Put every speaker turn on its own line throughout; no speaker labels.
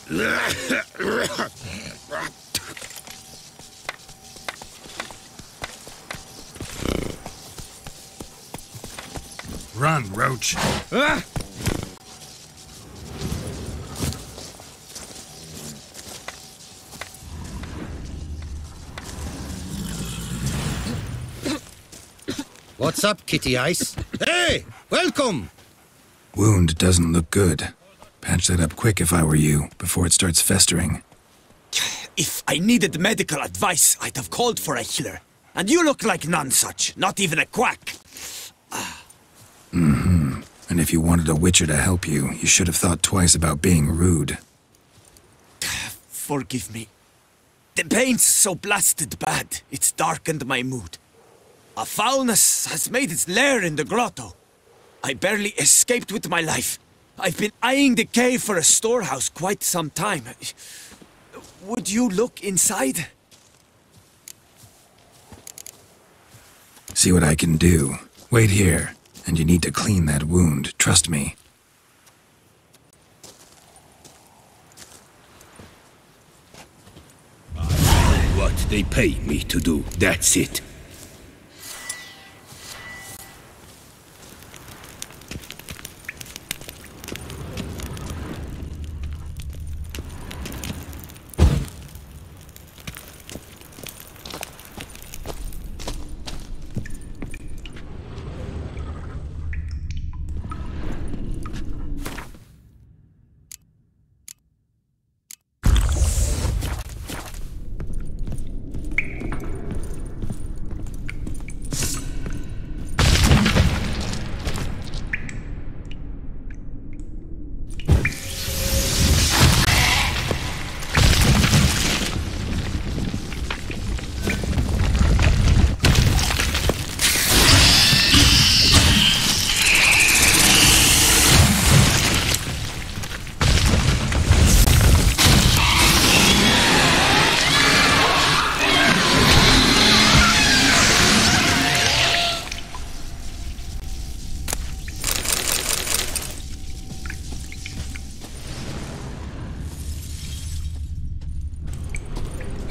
Run, Roach.
Ah!
What's up, Kitty Ice? Hey! Welcome!
Wound doesn't look good. Patch that up quick if I were you, before it starts festering.
If I needed medical advice, I'd have called for a healer. And you look like none such, not even a quack.
Mm-hmm. And if you wanted a witcher to help you, you should have thought twice about being rude.
Forgive me. The pain's so blasted bad, it's darkened my mood. A foulness has made its lair in the grotto. I barely escaped with my life. I've been eyeing the cave for a storehouse quite some time. Would you look inside?
See what I can do. Wait here, and you need to clean that wound, trust me.
What they pay me to do, that's it.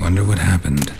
Wonder what happened.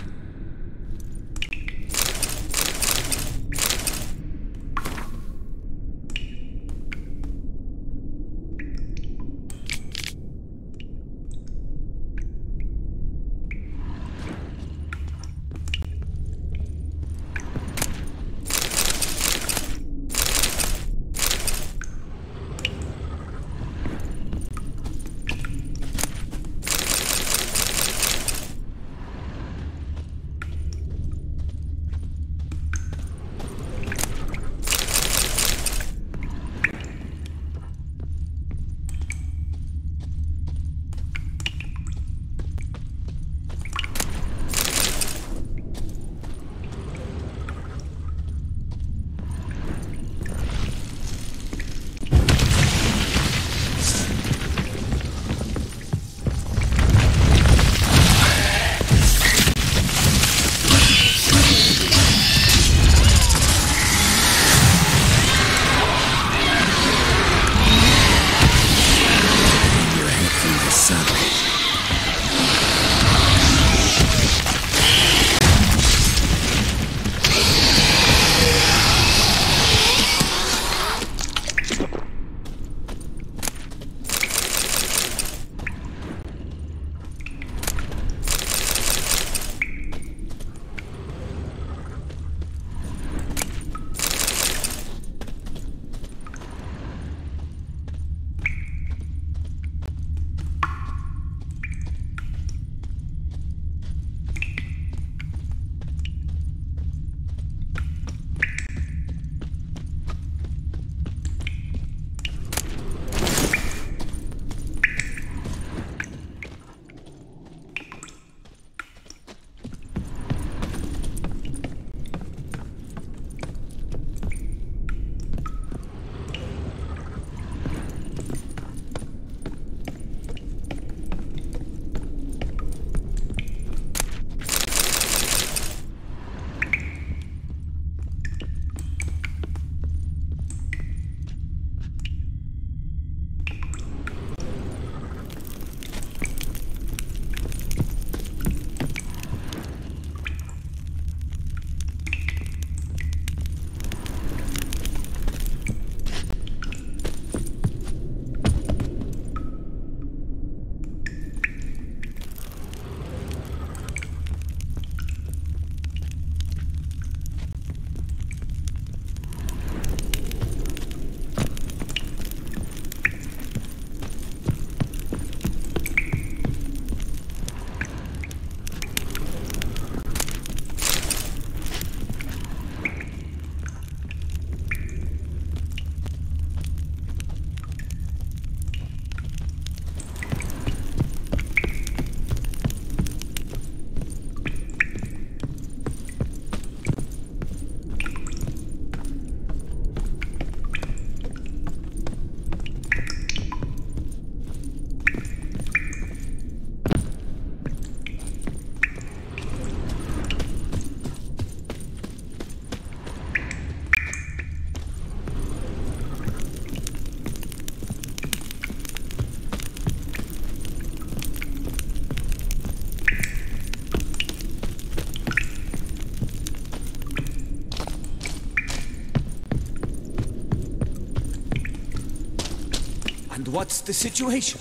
What's the situation?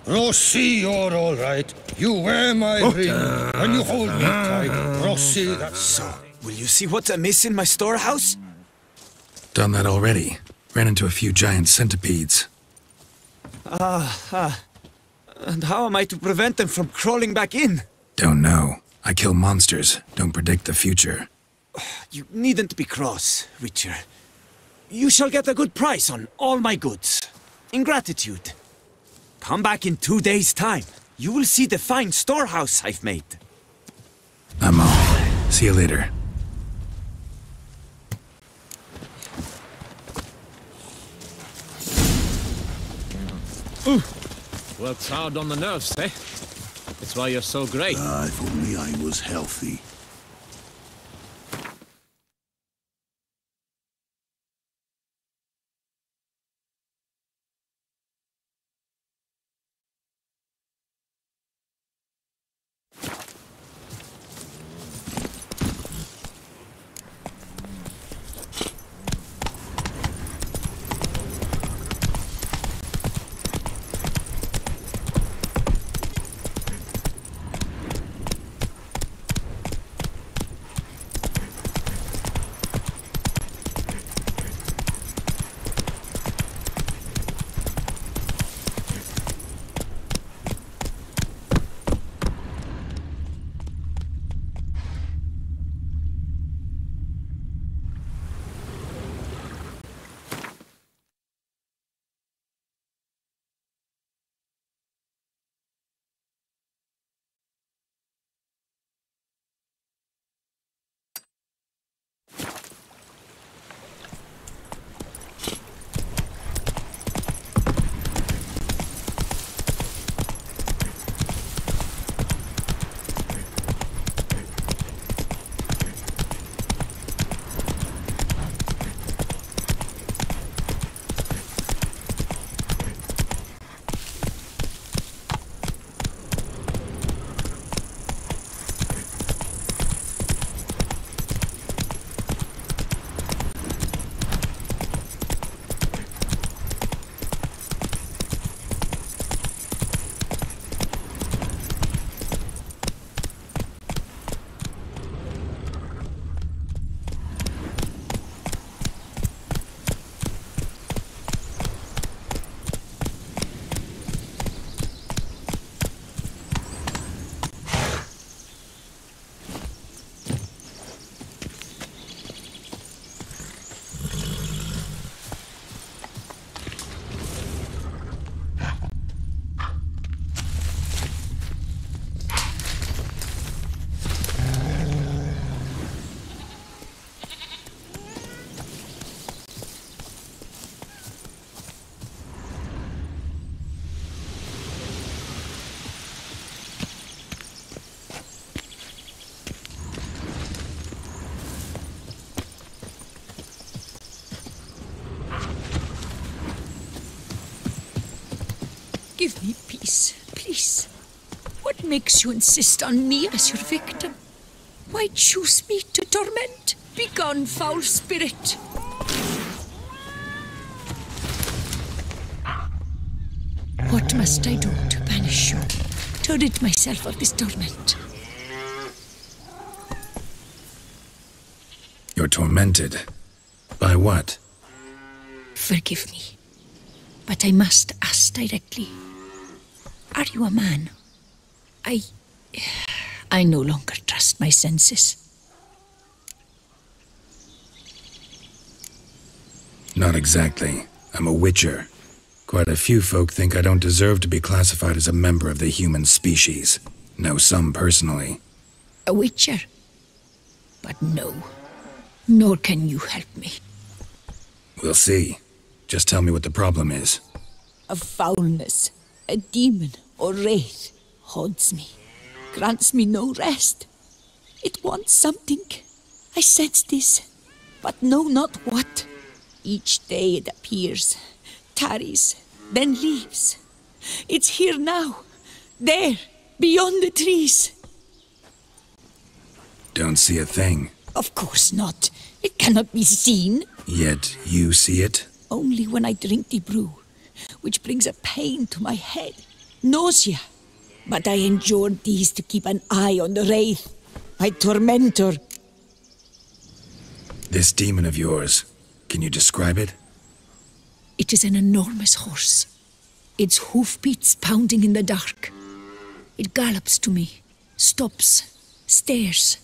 Rossi, you're all right. You wear my ring, and you hold me tight. Rossi, that's so.
Will you see what's amiss in my storehouse?
Done that already. Ran into a few giant centipedes.
And how am I to prevent them from crawling back in?
Don't know. I kill monsters, don't predict the future.
You needn't be cross, Witcher. You shall get a good price on all my goods. In gratitude. Come back in 2 days' time. You will see the fine storehouse I've made.
I'm off. See you later.
Works hard on the nerves, eh? That's why you're so great.
If only I was healthy.
Give me peace, please. What makes you insist on me as your victim? Why choose me to torment? Begone, foul spirit! What must I do to banish you, to rid myself of this torment?
You're tormented. By what?
Forgive me, but I must ask directly. Are you a man? I no longer trust my senses.
Not exactly. I'm a witcher. Quite a few folk think I don't deserve to be classified as a member of the human species. Know some personally.
A witcher? But no, nor can you help me.
We'll see. Just tell me what the problem is.
A foulness, a demon or wraith haunts me, grants me no rest. It wants something. I sense this, but know not what. Each day it appears, tarries, then leaves. It's here now, there, beyond the trees.
Don't see a thing.
Of course not. It cannot be seen.
Yet you see it?
Only when I drink the brew, which brings a pain to my head, nausea. But I endured these to keep an eye on the Wraith, my tormentor.
This demon of yours, can you describe it?
It is an enormous horse, its hoofbeats pounding in the dark. It gallops to me, stops, stares,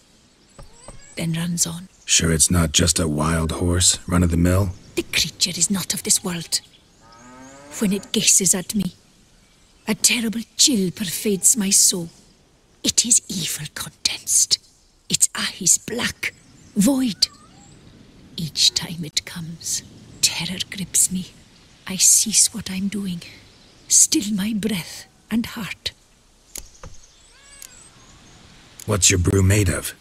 then runs on.
Sure it's not just a wild horse, run-of-the-mill?
The creature is not of this world. When it gazes at me, a terrible chill pervades my soul. It is evil condensed. Its eyes black, void. Each time it comes, terror grips me. I cease what I'm doing, still my breath and heart.
What's your brew made of?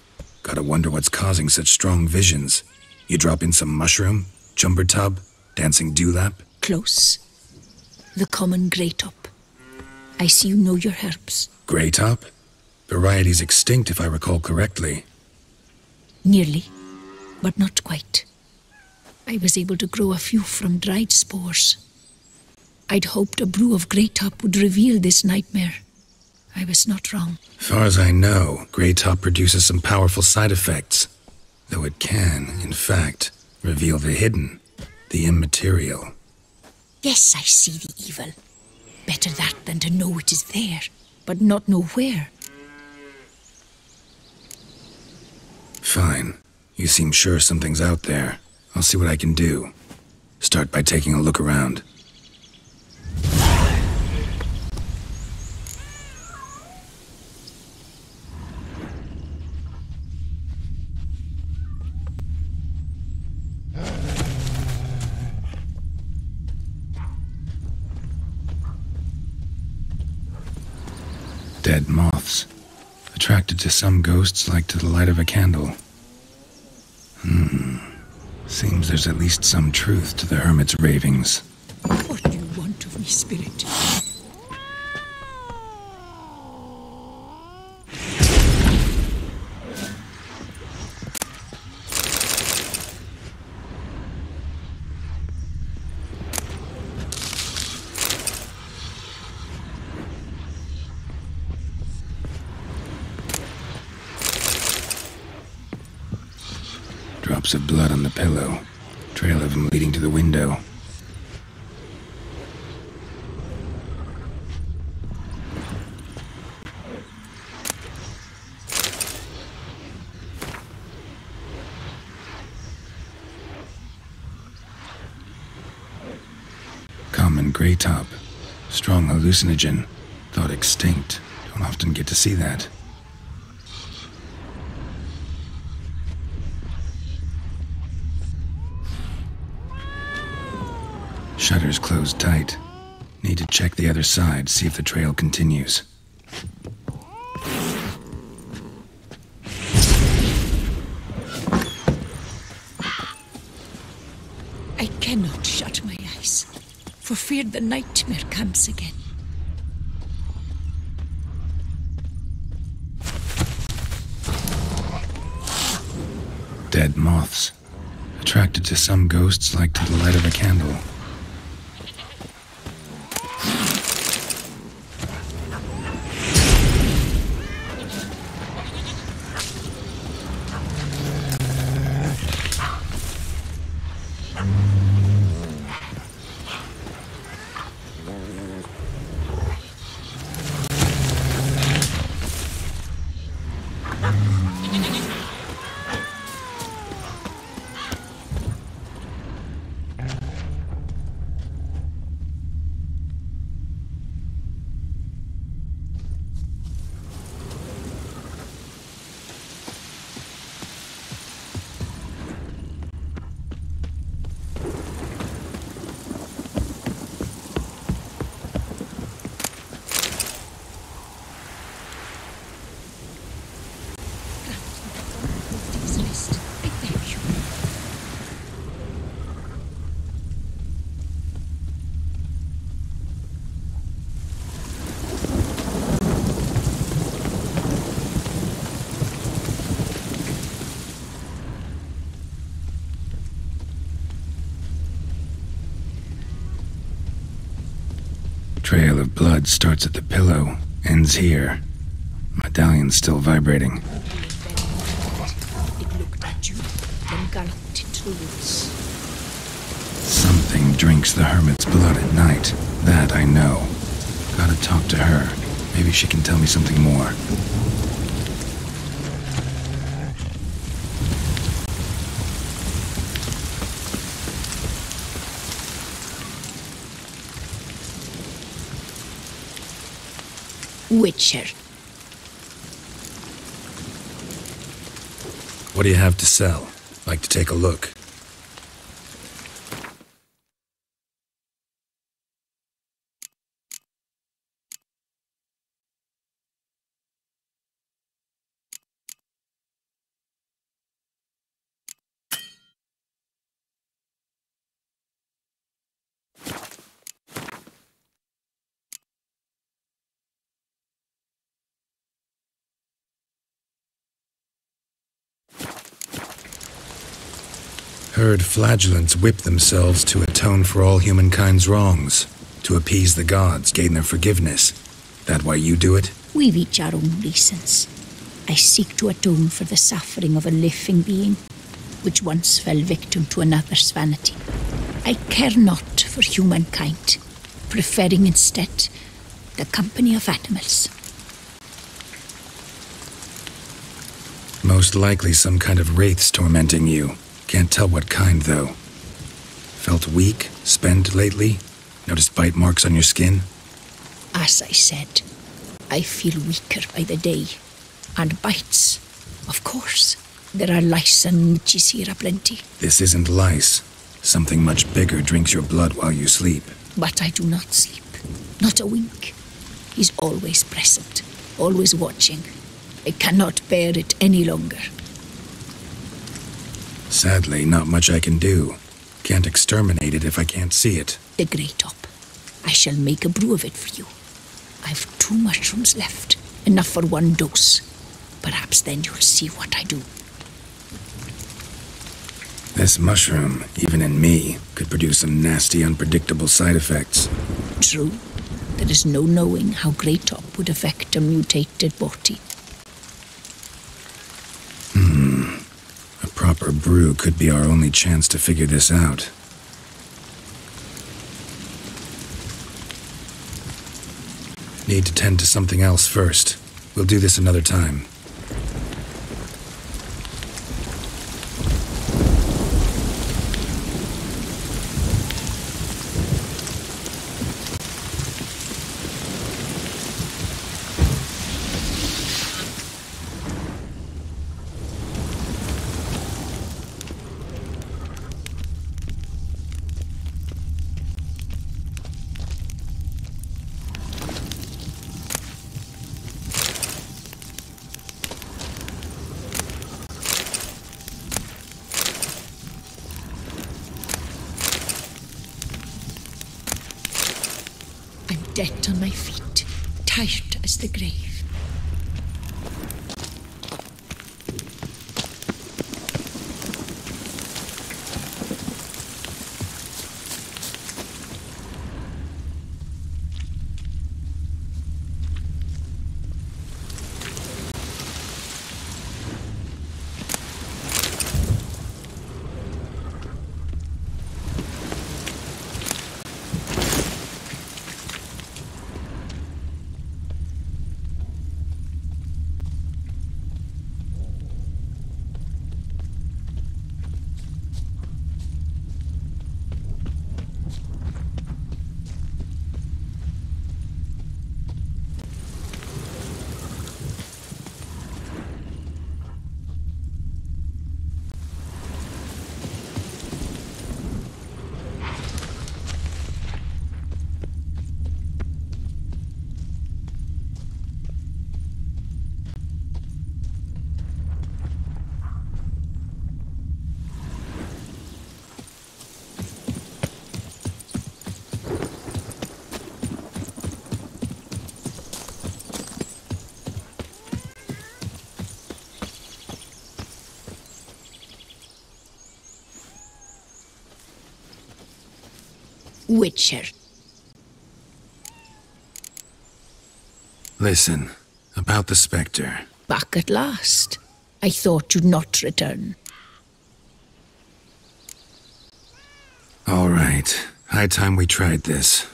Gotta wonder what's causing such strong visions. You drop in some mushroom, jumper tub, dancing dewlap?
Close. The common grey top. I see you know your herbs.
Grey top? Variety's extinct if I recall correctly.
Nearly, but not quite. I was able to grow a few from dried spores. I'd hoped a brew of grey top would reveal this nightmare. I was not wrong.
Far as I know, grey top produces some powerful side effects. Though it can, in fact, reveal the hidden, the immaterial.
Yes, I see the evil. Better that than to know it is there, but not know where.
Fine. You seem sure something's out there. I'll see what I can do. Start by taking a look around. Dead moths. Attracted to some ghosts like to the light of a candle. Seems there's at least some truth to the hermit's ravings.
What do you want of me, spirit?
Drops of blood on the pillow. Trail of him leading to the window. Common grey top. Strong hallucinogen. Thought extinct. Don't often get to see that. Shutters closed tight. Need to check the other side, see if the trail continues.
I cannot shut my eyes, for fear the nightmare comes again.
Dead moths. Attracted to some ghosts like to the light of a candle. Trail of blood starts at the pillow, ends here. Medallion's still vibrating.
It looked at you, then galloped into the woods.
Something drinks the hermit's blood at night. That I know. Gotta talk to her. Maybe she can tell me something more.
Witcher.
What do you have to sell? Like to take a look. Heard flagellants whip themselves to atone for all humankind's wrongs, to appease the gods, gain their forgiveness. That why you do it?
We've each our own reasons. I seek to atone for the suffering of a living being, which once fell victim to another's vanity. I care not for humankind, preferring instead the company of animals.
Most likely some kind of wraiths tormenting you. Can't tell what kind, though. Felt weak, spent lately? Noticed bite marks on your skin?
As I said, I feel weaker by the day. And bites, of course. There are lice and mitches here aplenty.
This isn't lice. Something much bigger drinks your blood while you sleep.
But I do not sleep. Not a wink. He's always present, always watching. I cannot bear it any longer.
Sadly, not much I can do. Can't exterminate it if I can't see it.
The Grey Top. I shall make a brew of it for you. I've 2 mushrooms left, enough for 1 dose. Perhaps then you'll see what I do.
This mushroom, even in me, could produce some nasty, unpredictable side effects.
True. There is no knowing how Grey Top would affect a mutated body.
A proper brew could be our only chance to figure this out. Need to tend to something else first. We'll do this another time.
Dead on my feet, tired as the grave. Witcher.
Listen, about the Spectre.
Back at last. I thought you'd not return.
All right. High time we tried this.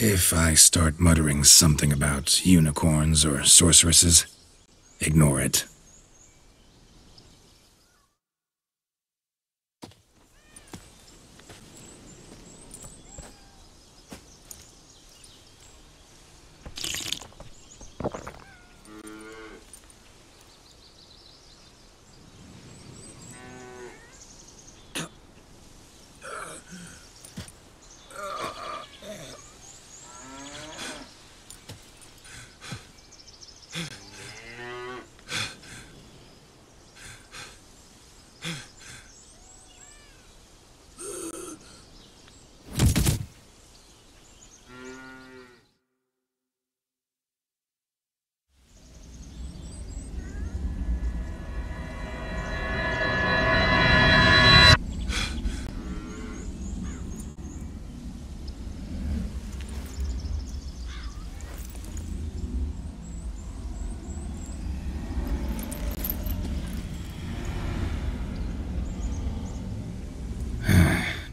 If I start muttering something about unicorns or sorceresses, ignore it.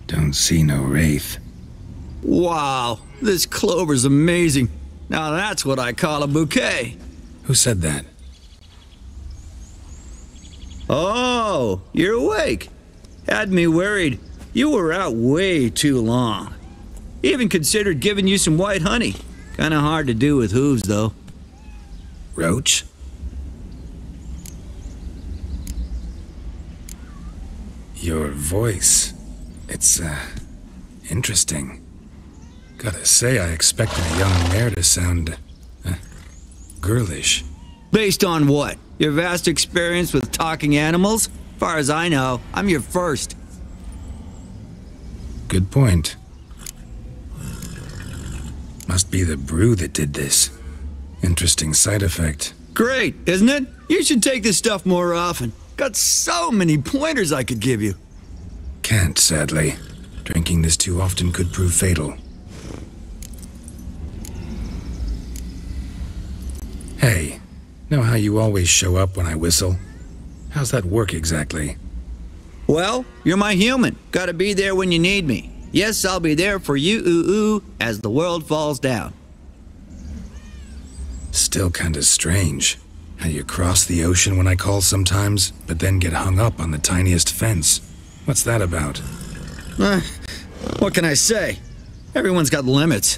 Don't see no wraith.
Wow, this clover's amazing. Now that's what I call a bouquet.
Who said that?
Oh, you're awake. Had me worried. You were out way too long. Even considered giving you some white honey. Kinda hard to do with hooves, though.
Roach? Your voice. It's, interesting. Gotta say, I expected a young mare to sound, girlish.
Based on what? Your vast experience with talking animals? Far as I know, I'm your first.
Good point. Must be the brew that did this. Interesting side effect.
Great, isn't it? You should take this stuff more often. Got so many pointers I could give you.
Can't, sadly. Drinking this too often could prove fatal. Hey, know how you always show up when I whistle? How's that work exactly?
Well, you're my human. Gotta be there when you need me. Yes, I'll be there for you, ooh, as the world falls down.
Still kinda strange. How you cross the ocean when I call sometimes, but then get hung up on the tiniest fence. What's that about?
What can I say? Everyone's got limits.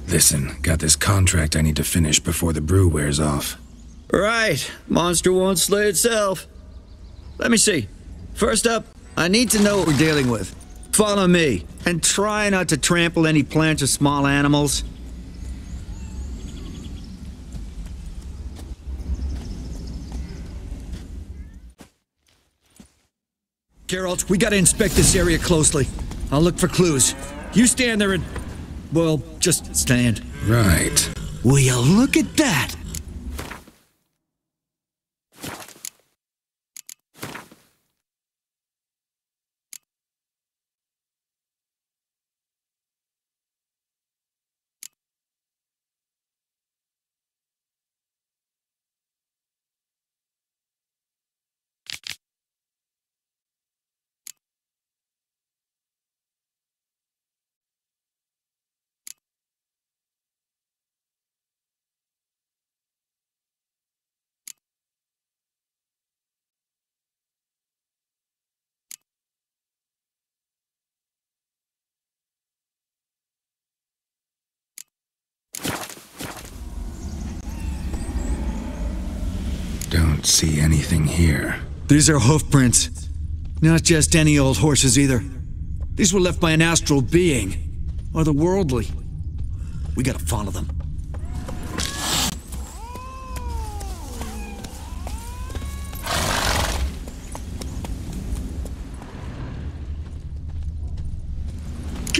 Listen, got this contract I need to finish before the brew wears off.
Right. Monster won't slay itself. Let me see. First up, I need to know what we're dealing with. Follow me, and try not to trample any plants or small animals. Geralt, we gotta inspect this area closely. I'll look for clues. You stand there and... well, just stand.
Right.
Will you look at that?
Don't see anything here.
These are hoof prints. Not just any old horses either. These were left by an astral being. Otherworldly. We gotta follow them.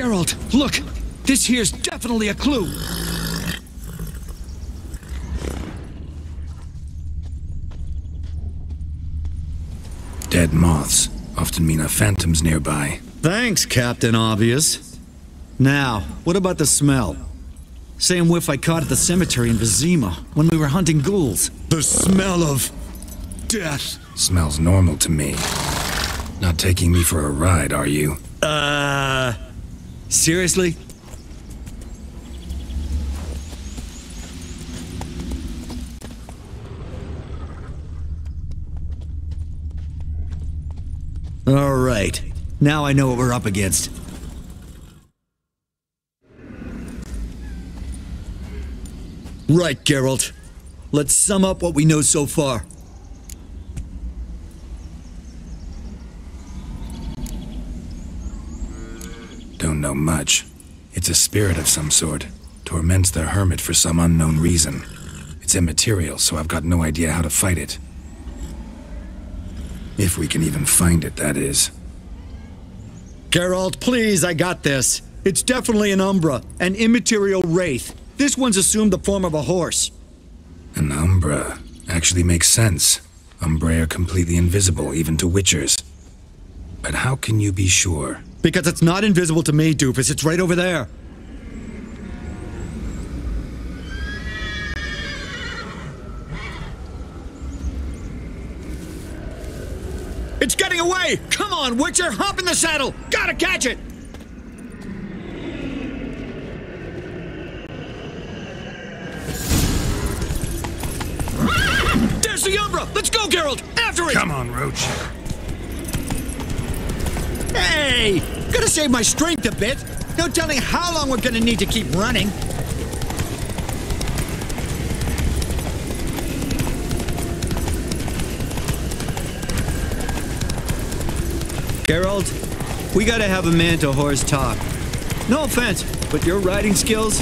Geralt, look! This here's definitely a clue!
Dead moths often mean a phantom's nearby.
Thanks, Captain Obvious. Now, what about the smell? Same whiff I caught at the cemetery in Vizima when we were hunting ghouls. The smell of death.
Smells normal to me. Not taking me for a ride, are you?
Seriously? All right. Now I know what we're up against. Right, Geralt. Let's sum up what we know so far.
Don't know much. It's a spirit of some sort. Torments the hermit for some unknown reason. It's immaterial, so I've got no idea how to fight it. If we can even find it, that is.
Geralt, please, I got this. It's definitely an Umbra, an immaterial wraith. This one's assumed the form of a horse.
An Umbra actually makes sense. Umbrae are completely invisible, even to Witchers. But how can you be sure?
Because it's not invisible to me, Doofus. It's right over there. It's getting away! Come on, Witcher! Hop in the saddle! Gotta catch it! There's the Umbra! Let's go, Geralt! After it!
Come on, Roach.
Hey! Gotta save my strength a bit. No telling how long we're gonna need to keep running. Geralt, we gotta have a man-to-horse talk. No offense, but your riding skills,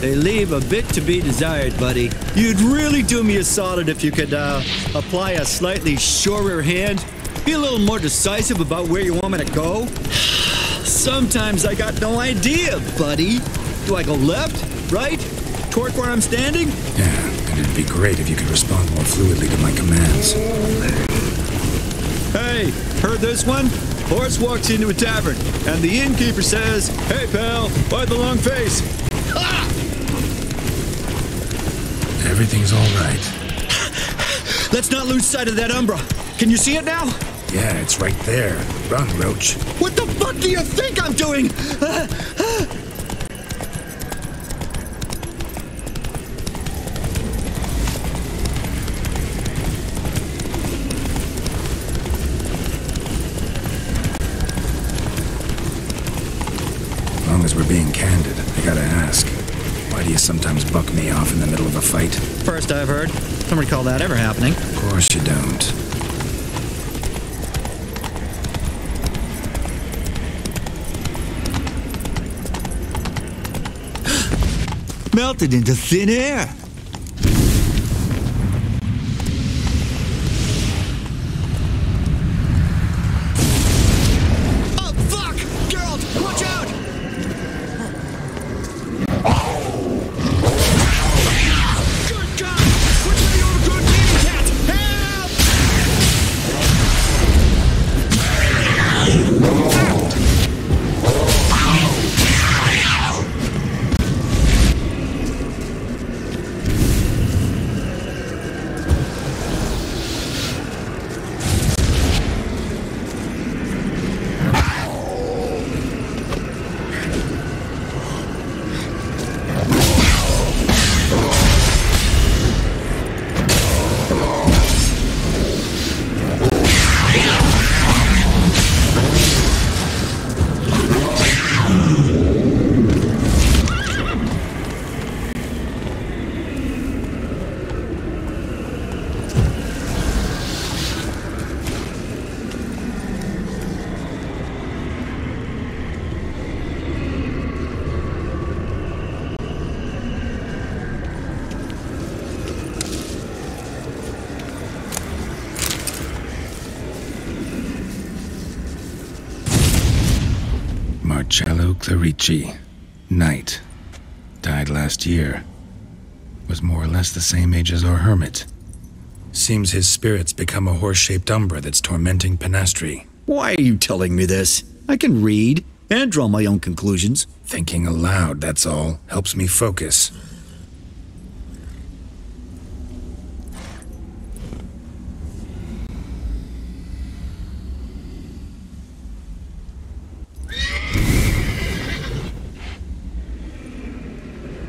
they leave a bit to be desired, buddy. You'd really do me a solid if you could, apply a slightly surer hand. Be a little more decisive about where you want me to go. Sometimes I got no idea, buddy. Do I go left, right, toward where I'm standing?
Yeah, and it'd be great if you could respond more fluidly to my commands.
Hey, heard this one? Horse walks into a tavern, and the innkeeper says, "Hey, pal, why the long face?" Ah!
Everything's all right.
Let's not lose sight of that Umbra. Can you see it now?
Yeah, it's right there. Run, Roach.
What the fuck do you think I'm doing?
As long as we're being candid, I gotta ask. Why do you sometimes buck me off in the middle of a fight?
First I've heard. Don't recall that ever happening.
Of course you don't.
Melted into thin air. Oh, fuck! Geralt, watch out! Good God! Which way you good baby cat? Help!
Clerici, knight. Died last year. Was more or less the same age as our hermit. Seems his spirit's become a horse-shaped umbra that's tormenting Penastri.
Why are you telling me this? I can read and draw my own conclusions.
Thinking aloud, that's all. Helps me focus.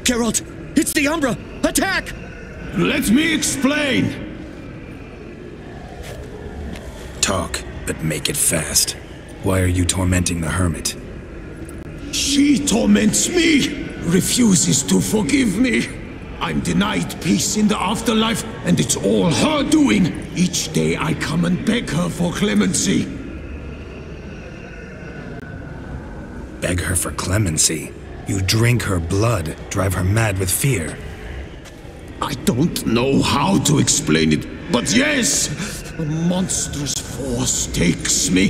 Geralt, it's the Umbra! Attack!
Let me explain!
Talk, but make it fast. Why are you tormenting the hermit?
She torments me, refuses to forgive me. I'm denied peace in the afterlife, and it's all her doing. Each day I come and beg her for clemency.
Beg her for clemency? You drink her blood, drive her mad with fear.
I don't know how to explain it, but yes, a monstrous force takes me.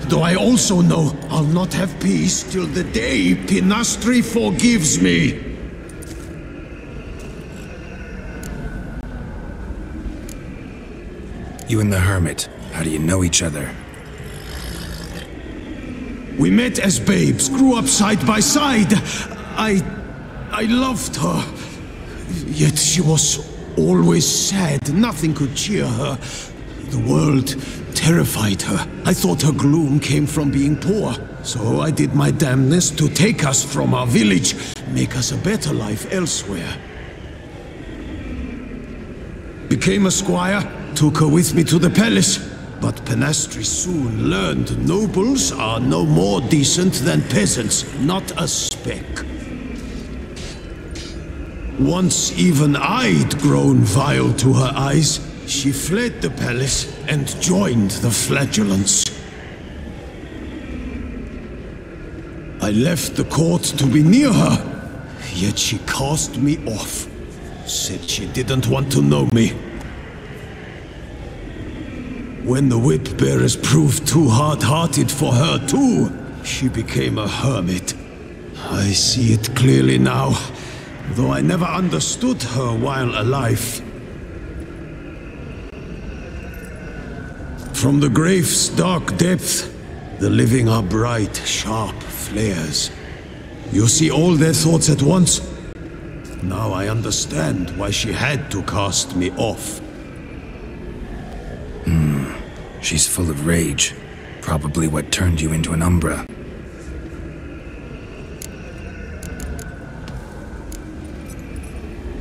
Though I also know I'll not have peace till the day Penastri forgives me.
You and the hermit, how do you know each other?
We met as babes, grew up side by side. I loved her. Yet she was always sad. Nothing could cheer her. The world terrified her. I thought her gloom came from being poor. So I did my damnedest to take us from our village, make us a better life elsewhere. Became a squire, took her with me to the palace. But Penastri soon learned nobles are no more decent than peasants, not a speck. Once even I'd grown vile to her eyes, she fled the palace and joined the flagellants. I left the court to be near her, yet she cast me off. Said she didn't want to know me. When the whip-bearers proved too hard-hearted for her too, she became a hermit. I see it clearly now, though I never understood her while alive. From the grave's dark depth, the living are bright, sharp flares. You see all their thoughts at once? Now I understand why she had to cast me off.
She's full of rage. Probably what turned you into an Umbra.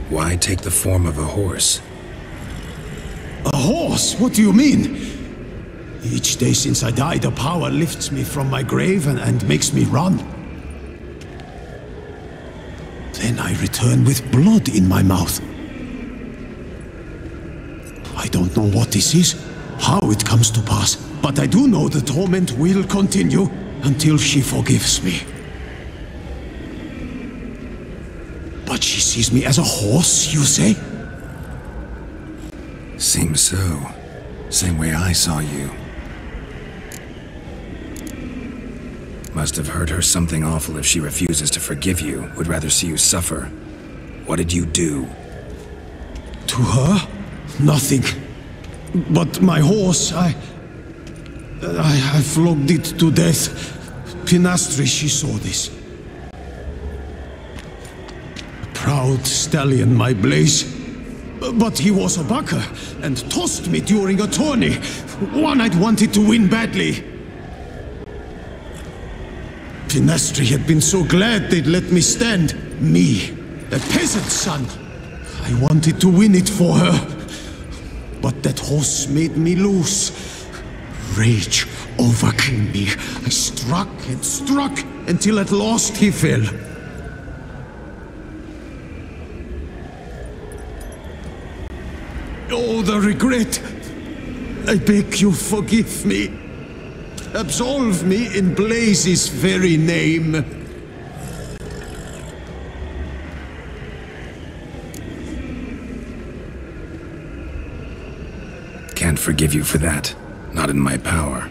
Why take the form of a horse?
A horse? What do you mean? Each day since I died, a power lifts me from my grave and makes me run. Then I return with blood in my mouth. I don't know what this is, how it comes to pass, but I do know the torment will continue until she forgives me. But she sees me as a horse, you say?
Seems so. Same way I saw you. Must have heard her something awful if she refuses to forgive you, would rather see you suffer. What did you do?
To her? Nothing. But my horse, I flogged it to death. Penastri, she saw this. Proud stallion, my blaze. But he was a bucker, and tossed me during a tourney. One I'd wanted to win badly. Penastri had been so glad they'd let me stand. Me, a peasant's son. I wanted to win it for her. But that horse made me lose. Rage overcame me. I struck and struck until at last he fell. Oh, the regret. I beg you, forgive me. Absolve me in Blaze's very name.
Can't forgive you for that. Not in my power.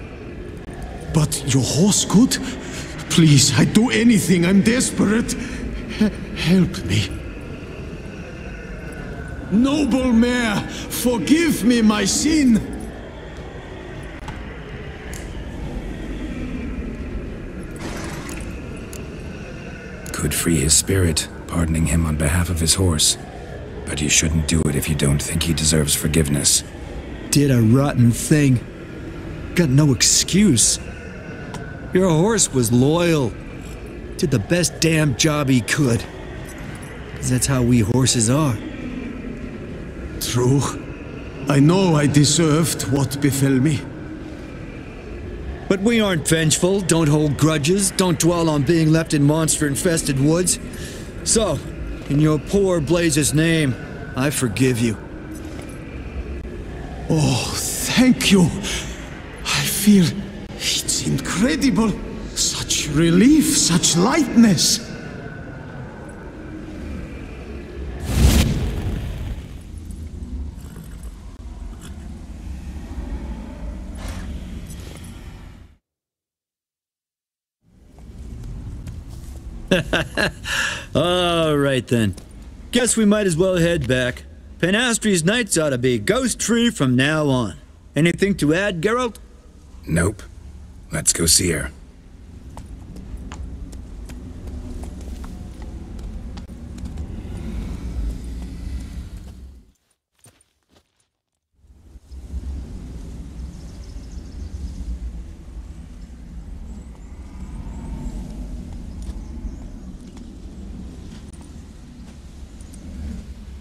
But your horse could? Please, I'd do anything. I'm desperate. Help me. Noble Mare, forgive me my sin.
Could free his spirit, pardoning him on behalf of his horse. But you shouldn't do it if you don't think he deserves forgiveness.
Did a rotten thing. Got no excuse. Your horse was loyal. Did the best damn job he could. 'Cause that's how we horses are.
True. I know I deserved what befell me.
But we aren't vengeful, don't hold grudges, don't dwell on being left in monster-infested woods. So, in your poor Blaze's name, I forgive you.
Oh, thank you. I feel it's incredible. Such relief, such lightness.
All right then. Guess we might as well head back. Penastries nights ought to be ghost-free from now on. Anything to add, Geralt?
Nope. Let's go see her.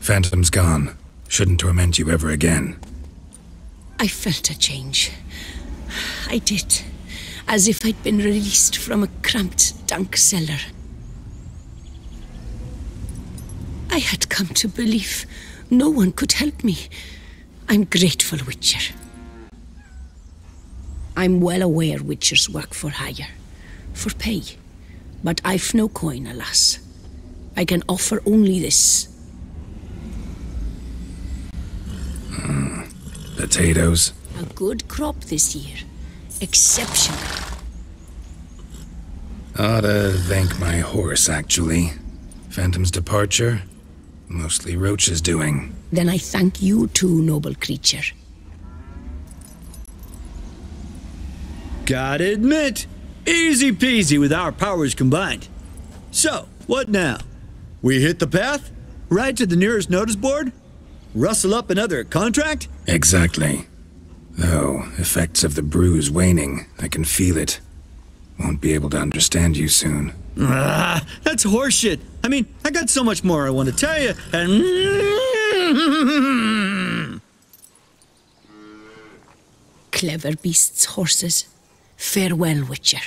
Phantom's gone. Shouldn't torment you ever again.
I felt a change. I did. As if I'd been released from a cramped dunk cellar. I had come to believe no one could help me. I'm grateful, Witcher. I'm well aware Witchers work for hire, for pay. But I've no coin, alas. I can offer only this.
Potatoes.
A good crop this year. Exceptional.
Ought to thank my horse, actually. Phantom's departure, mostly Roach's doing.
Then I thank you too, noble creature.
Gotta admit, easy peasy with our powers combined. So, what now? We hit the path? Right to the nearest notice board? Rustle up another contract?
Exactly. Though, effects of the bruise waning, I can feel it. Won't be able to understand you soon.
Ah, that's horseshit. I mean, I got so much more I want to tell you, and...
Clever beasts, horses. Farewell, Witcher.